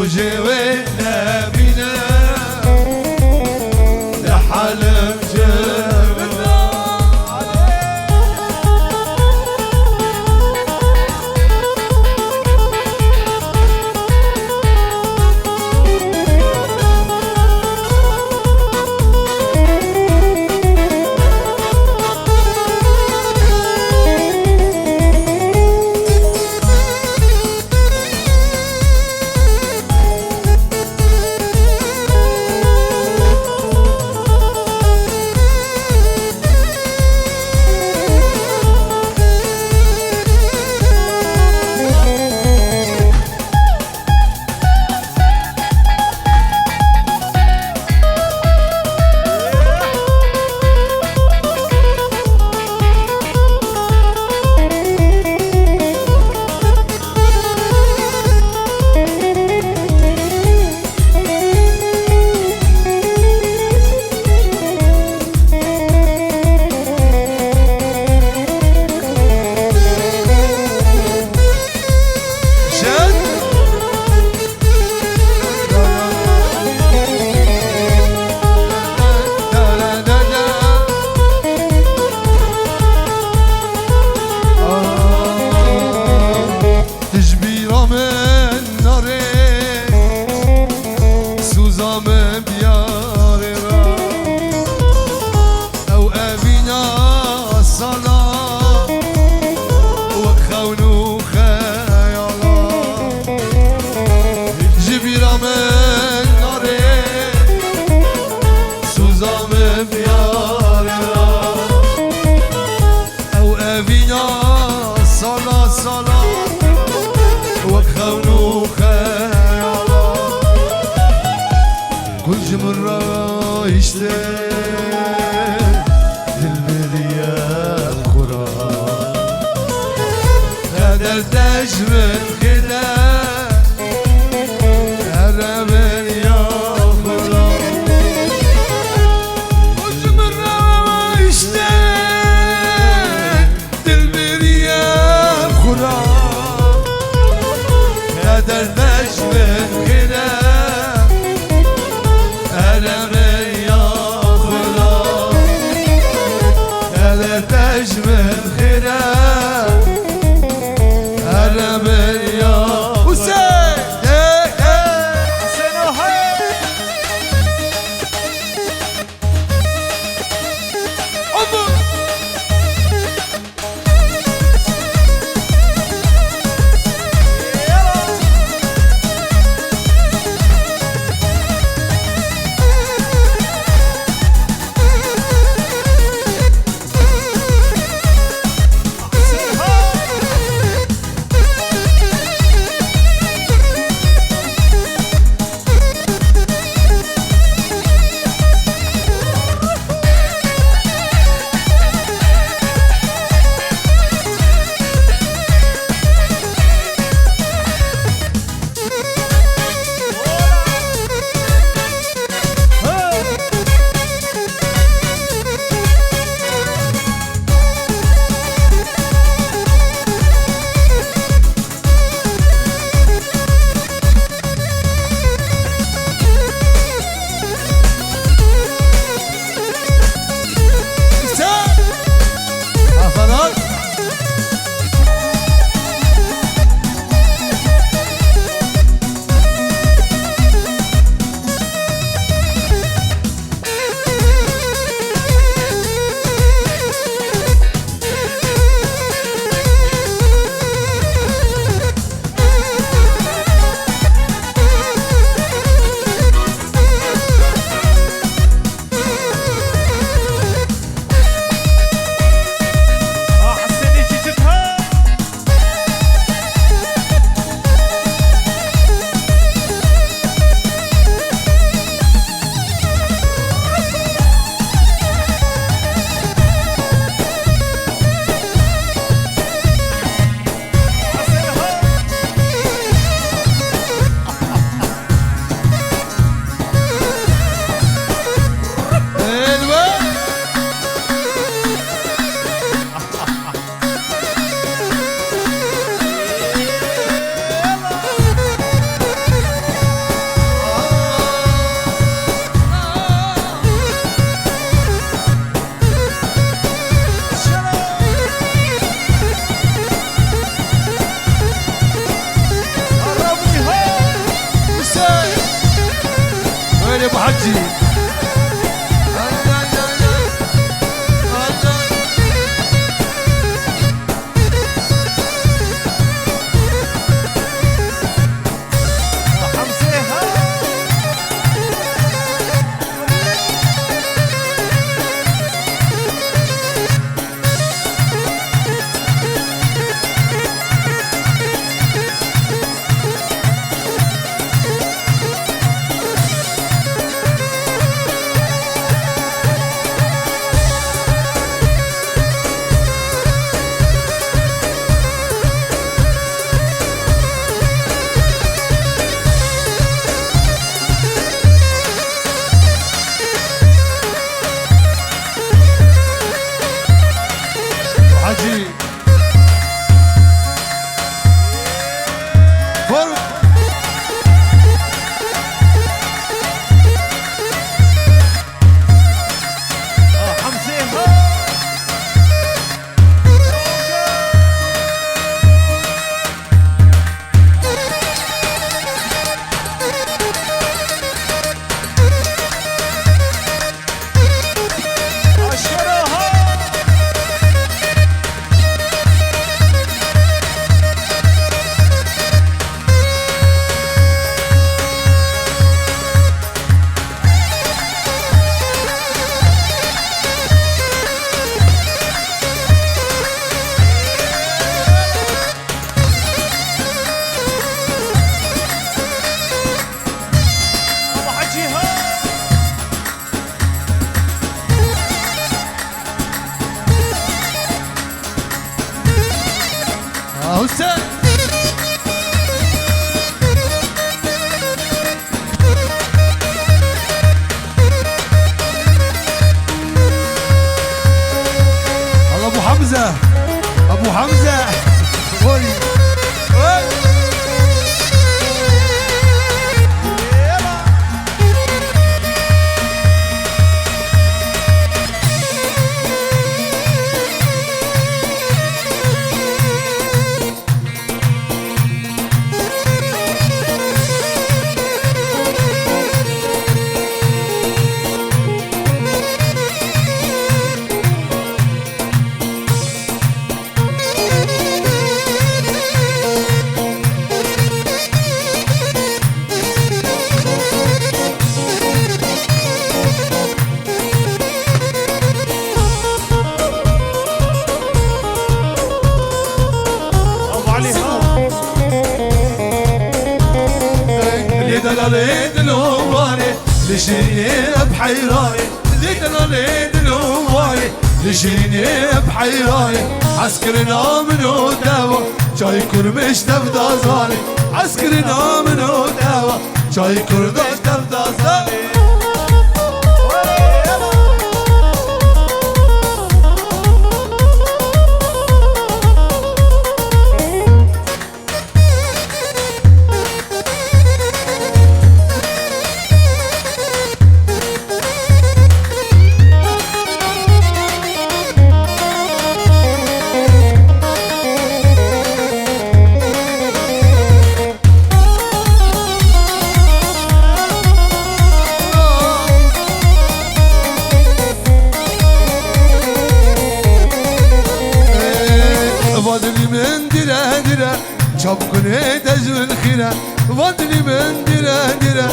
وجوينا بنا لحالم بيارا او افينا صلاة صلاة وخونو خيالا كل جمرة يشتاق دردش من خدا هرمن یا خدا کج مرا اشته دل بریم خدا دردش من خدا هرمن یا خدا دردش من خدا Arabe حمزة ابو حمزة ولي ليد الهواري لشيني بحيراني ليد الهواري لشيني بحيراني عسكرنا منو دوا جاي كرمش تبدا زالي عسكرنا منو دوا جاي كرمش تبدا زالي فاضلي من درا درا çapkını tecmin khira فاضلي من درا درا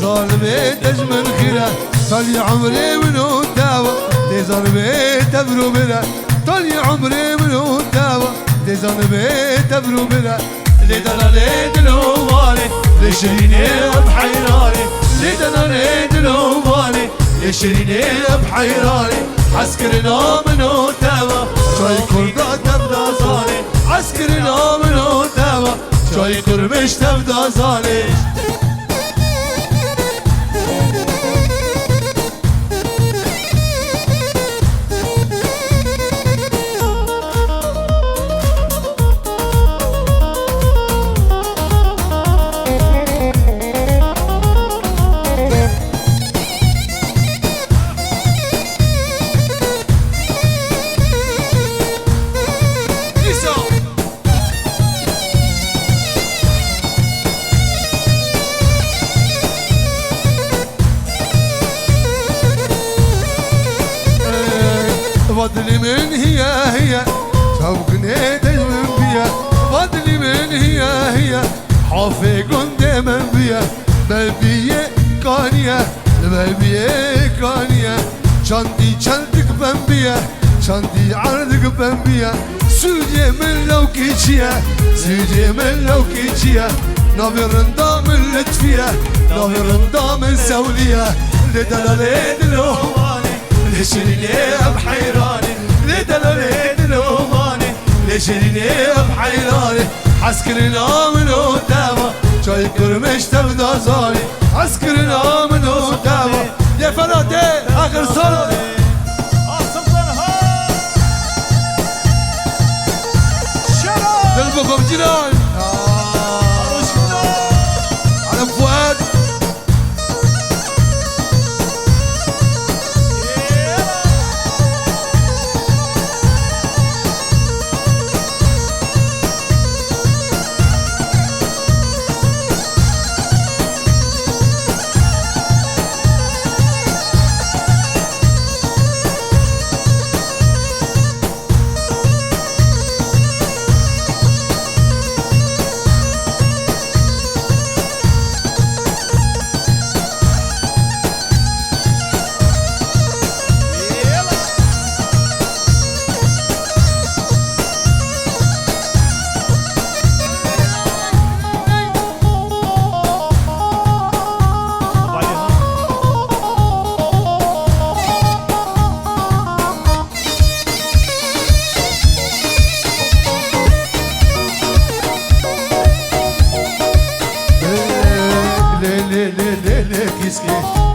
ظالمي تجمن خيرا طلي عمري منو داوى دي ظالمي تبرو بلا طلي عمري منو داوى دي ظالمي تبرو بلا لي دلالي دلوالي لشريني بحيراني لي دلالي دلوالي لشريني بحيراني عسكرنا منو داوى جاي كردا تبدا زالي عسكرنا منو داوى جاي كرمش تبدا زالي فاضلي من هي شوقني تجمن بيا فاضلي من هي حافي قندي من بيا بلبية كانية بلبية كانية شاندي شلدك بنبيا شاندي عرضك بنبيا سوجي من لو كيشيا سوجي من لو كيشيا نافرندا من لطفيا نافرندا من سوليا لدلالي دلواني لشريني بحيراني لدلالي دلواني لشريني بحيراني عسكرنا منو داوى جاي كرمش تبدا زالي عسكرنا منو داوى يا فلاتي اخر صلاة قلبكم جنان على فؤاد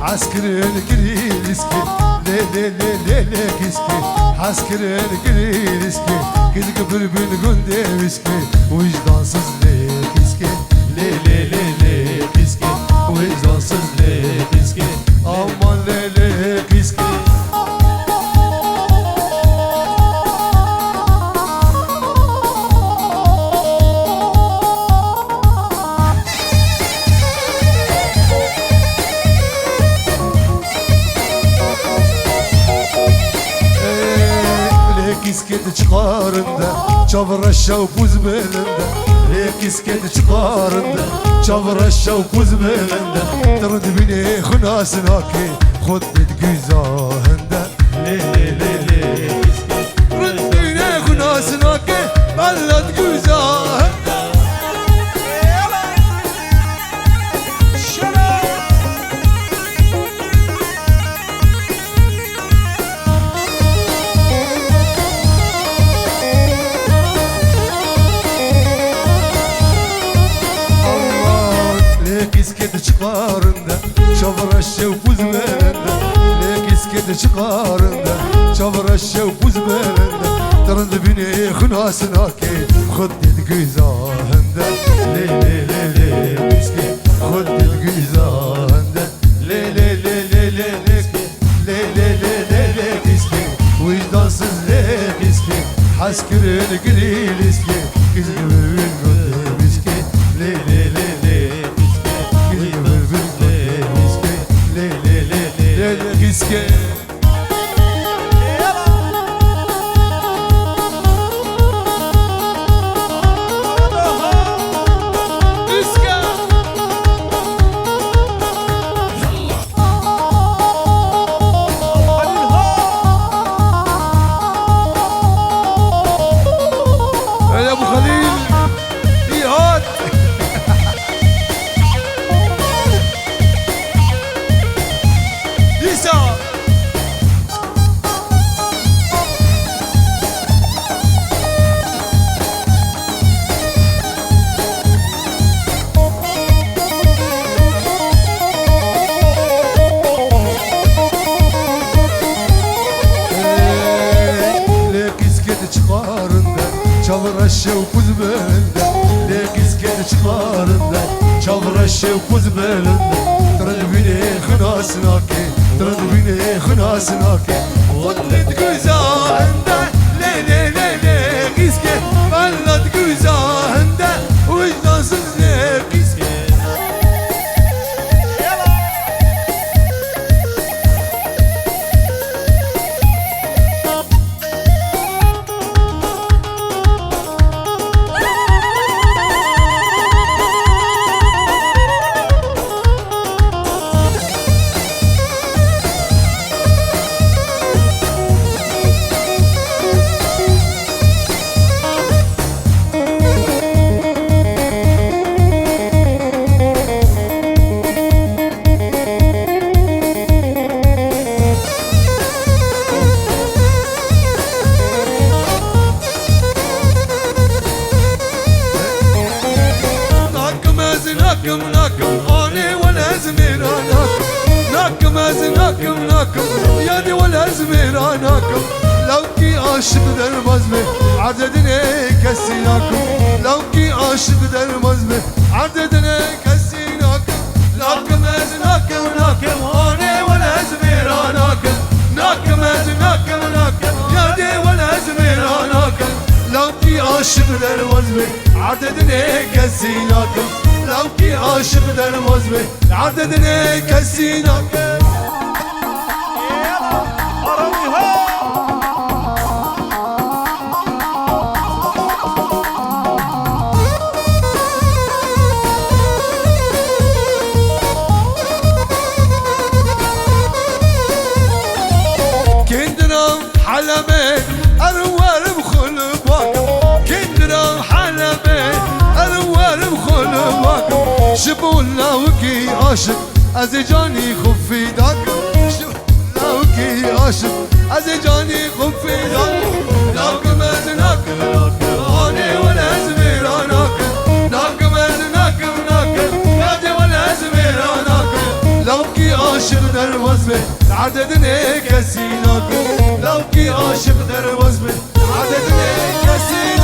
عسكر الكريسكي لي كيسكي حاسكرين كريسكي كيسكي بالبن قندي ويسكي وجدان سزلي كيسكي لي كيسكي وجدان سزلي كيسكي امان لي كيسكي كيسكت çıkarında çavraşa buz belinde كيسكت çıkarında çavraşa buz belinde ترد بني خناسناك خد güzahında لي ترد بني خناسناك بلد güzahında çıkarında çavraşa buz belinde كيسكت çıkarında çavraşa buz belinde ترد بني خناسناك خد güzahında لي كيسكي خد güzahında لي كيسكي وجدانسız لي كيسكي حاسكرين قليلسكي كيسكي بالبن بيسكي لي كيسكي يا ابو خليل ايهات يسار çavraşa buz belinde كيسكت çıkarında çavraşa buz belinde ترد بني خناسناك ترد بني خناسناك خدت güzahında لي كيسكي بلد güzahında وجدانسız لي كيسكي ناكم اني ولا زميراناكم ناكم ناكم يدي ولا زميراناكم لو كي عاشق درمز به عددني كسيناكم لو كي عاشق درمز به عددني كسيناكم ناكم ناكم اني ولا زميراناكم ناكم يدي ولا زميراناكم لو كي عاشق درمز به عددني كسيناكم لو كي عاشق درمز به عددني كسيناكم حلبي أروار بخل باكم كندرا حلبي أروار بخل باكم شبولا وكي عاشق أزجاني خفي داكم شبولا وكي عاشق أزجاني خفي داكم ناكم أزناكم أنا ولا زميراناكم ناكم أزناكم نادي ولا زميراناكم لو كي عاشق دروا درباز به عددني كسيناك لو كي عاشق درباز به عددني كسيناك